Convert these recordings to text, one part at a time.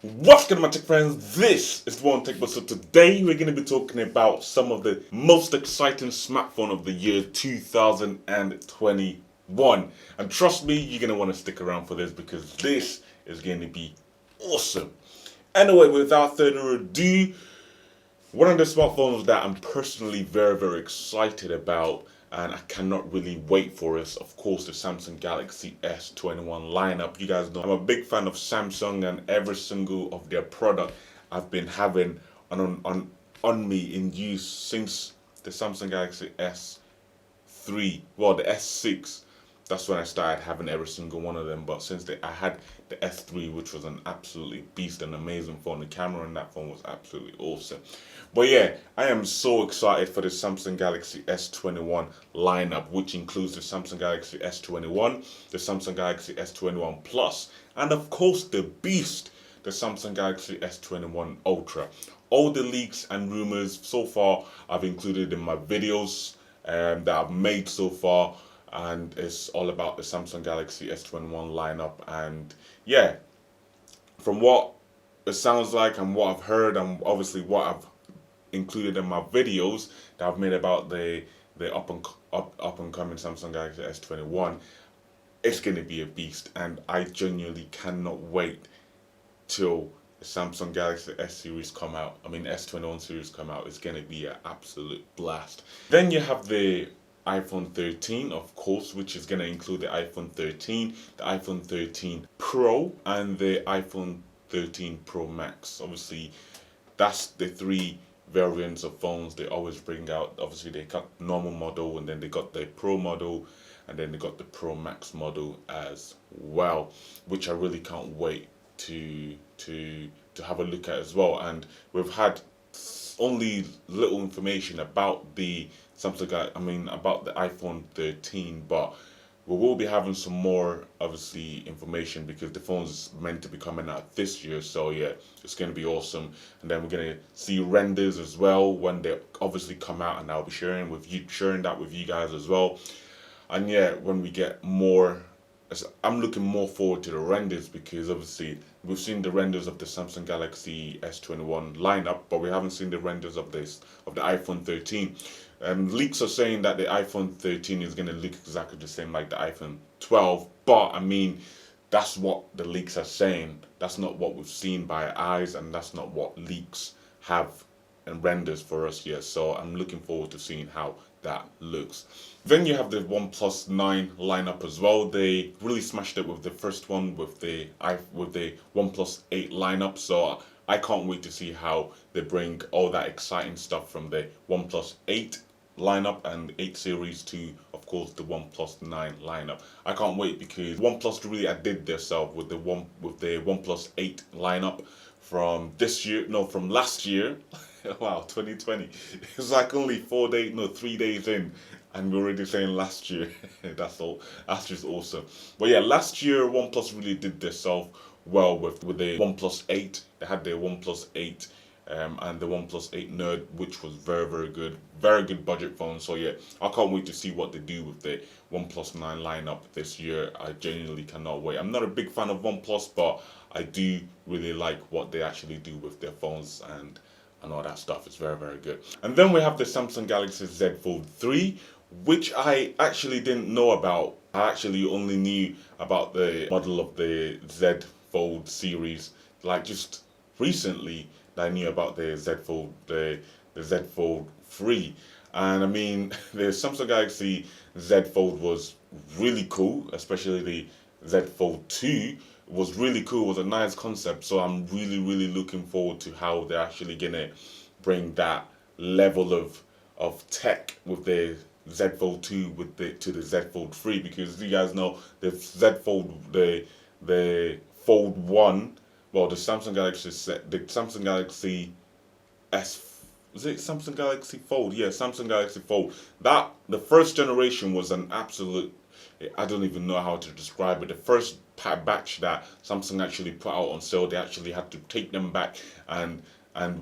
What's good, my tech friends? This is the One Tech. So today we're going to be talking about some of the most exciting smartphone of the year 2021. And trust me, you're going to want to stick around for this because this is going to be awesome. Anyway, without further ado, one of the smartphones that I'm personally very excited about and I cannot really wait for is, of course, the Samsung Galaxy S21 lineup. You guys know I'm a big fan of Samsung, and every single of their product I've been having on me in use since the Samsung Galaxy S3, well, the S6. That's when I started having every single one of them. But since I had the S3, which was an absolutely beast and amazing phone, the camera on that phone was absolutely awesome. But yeah, I am so excited for the Samsung Galaxy S21 lineup, which includes the Samsung Galaxy S21, the Samsung Galaxy S21 Plus, and of course the beast, the Samsung Galaxy S21 Ultra. All the leaks and rumors so far I've included in my videos that I've made so far, and it's all about the Samsung Galaxy S21 lineup. And yeah, from what it sounds like and what I've heard and obviously what I've included in my videos that I've made about the up and coming Samsung Galaxy S21, it's gonna be a beast, and I genuinely cannot wait till the Samsung Galaxy S series come out. I mean S21 series come out. It's gonna be an absolute blast. Then you have the iPhone 13, of course, which is gonna include the iPhone 13, the iPhone 13 Pro, and the iPhone 13 Pro Max. Obviously, that's the three variants of phones they always bring out. Obviously, they got normal model, and then they got the Pro model, and then they got the Pro Max model as well, which I really can't wait to have a look at as well. And we've had only little information about the about the iPhone 13, but we will be having some more, obviously, information because the phone's meant to be coming out this year. So yeah, it's going to be awesome. And then we're going to see renders as well when they obviously come out, and I'll be sharing that with you guys as well. And yeah, when we get more, I'm looking more forward to the renders because obviously we've seen the renders of the Samsung Galaxy S21 lineup, but we haven't seen the renders of the iPhone 13. Leaks are saying that the iPhone 13 is going to look exactly the same like the iPhone 12, but I mean, that's what the leaks are saying. That's not what we've seen by our eyes, and that's not what leaks have and renders for us yet. So I'm looking forward to seeing how that looks. Then you have the OnePlus 9 lineup as well. They really smashed it with the first one with the OnePlus 8 lineup. So I can't wait to see how they bring all that exciting stuff from the OnePlus 8 lineup and 8 series to, of course, the OnePlus 9 lineup. I can't wait because OnePlus really outdid themselves with the OnePlus 8 lineup from last year. Wow, 2020. It's like only 3 days in, and we're already saying last year. That's all. That's just awesome. But yeah, last year OnePlus really did themselves well with the OnePlus 8. They had their OnePlus 8 and the OnePlus 8 Nerd, which was very good budget phone. So yeah, I can't wait to see what they do with the OnePlus 9 lineup this year. I genuinely cannot wait. I'm not a big fan of OnePlus, but I do really like what they actually do with their phones and all that stuff. It's very good. And then we have the Samsung Galaxy Z Fold 3, which I actually didn't know about. I actually only knew about the model of the Z Fold series like just recently that I knew about the Z Fold 3. And I mean, the Samsung Galaxy Z Fold was really cool, especially the Z Fold 2 was really cool. It was a nice concept. So I'm really looking forward to how they're actually gonna bring that level of tech with the Z Fold 2 to the Z Fold 3, because you guys know the Z Fold the Fold 1, well, the Samsung Galaxy S, is it Samsung Galaxy Fold? Yeah, Samsung Galaxy Fold. That the first generation was an absolute, I don't even know how to describe it. The first batch that Samsung actually put out on sale, they actually had to take them back and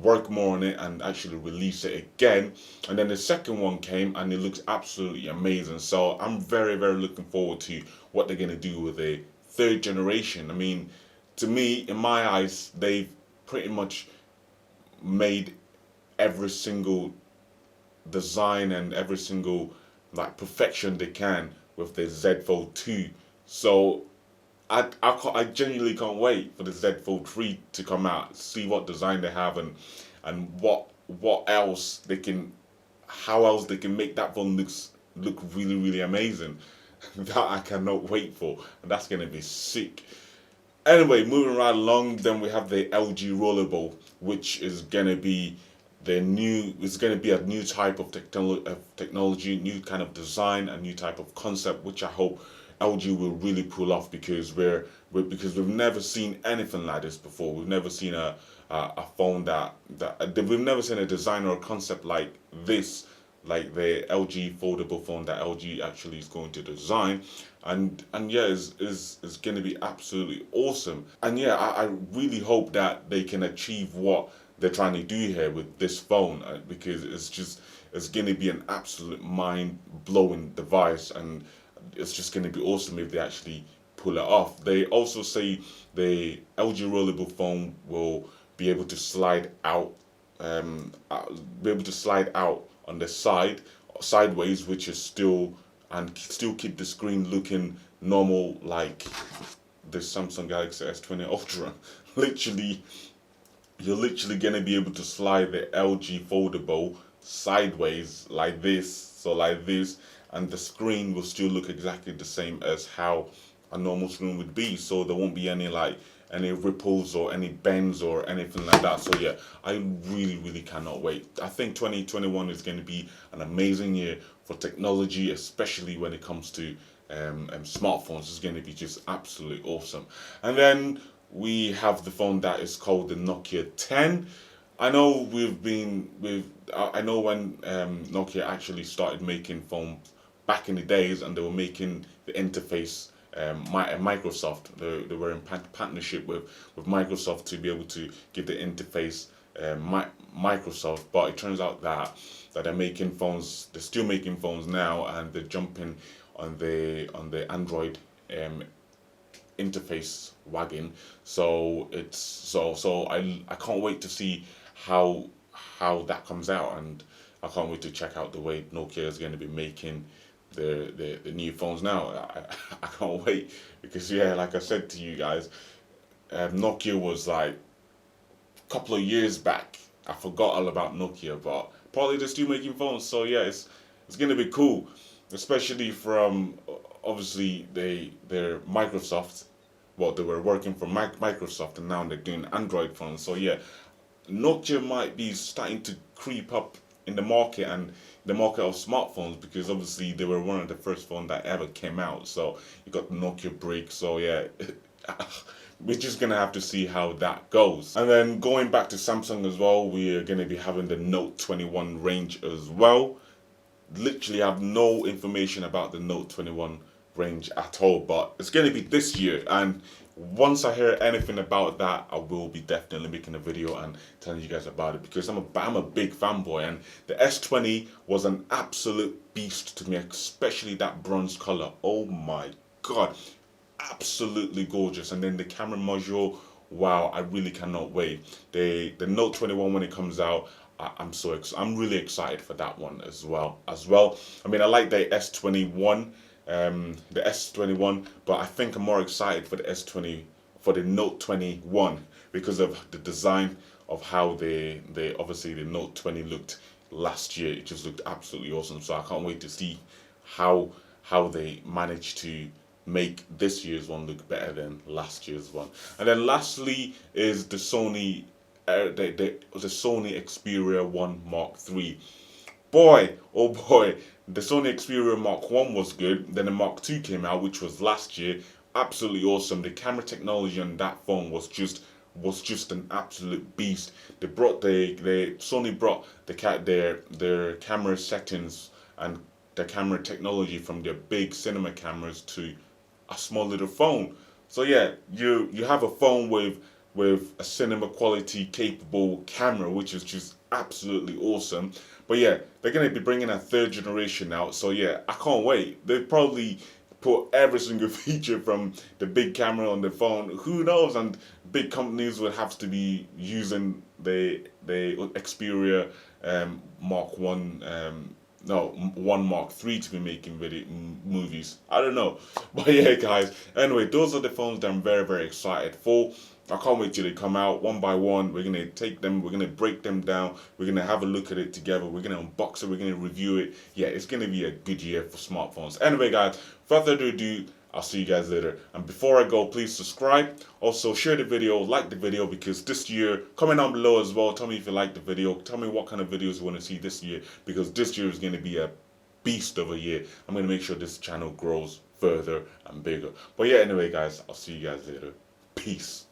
work more on it and actually release it again. And then the second one came and it looks absolutely amazing. So I'm very looking forward to what they're gonna do with the third generation. I mean, to me, in my eyes, they've pretty much made every single design and every single like perfection they can with the Z Fold 2. So I genuinely can't wait for the Z Fold 3 to come out, see what design they have, and what else they can, how else they can make that phone look really really amazing. That I cannot wait for, and that's gonna be sick. Anyway, moving right along, then we have the LG Rollable, which is gonna be the new. It's gonna be a new type of technology, new kind of design, a new type of concept, which I hope LG will really pull off because because we've never seen anything like this before. We've never seen a phone that we've never seen a design or a concept like this, like the LG foldable phone that LG actually is going to design, and yeah, is going to be absolutely awesome. And yeah, I really hope that they can achieve what they're trying to do here with this phone, because it's going to be an absolute mind blowing device, and it's just going to be awesome if they actually pull it off. They also say the LG rollable phone will be able to slide out, be able to slide out on the sideways, which is still keep the screen looking normal like the Samsung Galaxy S20 Ultra. Literally, you're literally gonna be able to slide the LG foldable sideways like this, so like this, and the screen will still look exactly the same as how a normal screen would be. So there won't be any ripples or any bends or anything like that. So yeah, I really really cannot wait. I think 2021 is going to be an amazing year for technology, especially when it comes to smartphones. It's going to be just absolutely awesome. And then we have the phone that is called the Nokia 10. I know I know when Nokia actually started making phones back in the days, and they were making the interface. Microsoft, they were in partnership with Microsoft to be able to give the interface Microsoft, but it turns out that they're making phones, they're still making phones now, and they're jumping on the Android interface wagon. So I can't wait to see how that comes out, and I can't wait to check out the way Nokia is going to be making the new phones now. I can't wait, because yeah, like I said to you guys, Nokia was like a couple of years back. I forgot all about Nokia, but probably they're still making phones. So yeah, it's gonna be cool, especially from obviously they're Microsoft. Well, they were working for Microsoft, and now they're doing Android phones. So yeah, Nokia might be starting to creep up in the market, and the market of smartphones, because obviously they were one of the first phones that ever came out. So you got the Nokia brick. So yeah, we're just gonna have to see how that goes. And then going back to Samsung as well, we are gonna be having the Note 21 range as well. Literally have no information about the Note 21 range at all, but it's gonna be this year, and once I hear anything about that, I will be definitely making a video and telling you guys about it, because I'm a big fanboy, and the S20 was an absolute beast to me, especially that bronze color. Oh my god, absolutely gorgeous. And then the camera module, wow, I really cannot wait. The Note 21, when it comes out, I'm really excited for that one as well. I mean, I like the S21, the S21, but I think I'm more excited for the S20, for the Note 21, because of the design of how they obviously the Note 20 looked last year. It just looked absolutely awesome. So I can't wait to see how they managed to make this year's one look better than last year's one. And then lastly is the Sony the Sony Xperia 1 Mark III. Boy, oh boy, the Sony Xperia Mark 1 was good. Then the Mark 2 came out, which was last year. Absolutely awesome. The camera technology on that phone was just an absolute beast. Sony brought their camera settings and the camera technology from their big cinema cameras to a small little phone. So yeah, you have a phone with a cinema quality capable camera, which is just absolutely awesome. But yeah, they're going to be bringing a third generation out. So yeah, I can't wait. They put every single feature from the big camera on the phone. Who knows? And big companies will have to be using the Xperia Mark One. No, one Mark Three to be making movies. I don't know, but yeah, guys. Anyway, those are the phones that I'm very, very excited for. I can't wait till they come out one by one. We're gonna take them, we're gonna break them down, we're gonna have a look at it together, we're gonna unbox it, we're gonna review it. Yeah, it's gonna be a good year for smartphones. Anyway, guys, without further ado, I'll see you guys later. And before I go, please subscribe. Also, share the video, like the video, because this year, comment down below as well. Tell me if you like the video. Tell me what kind of videos you want to see this year, because this year is going to be a beast of a year. I'm going to make sure this channel grows further and bigger. But yeah, anyway, guys, I'll see you guys later. Peace.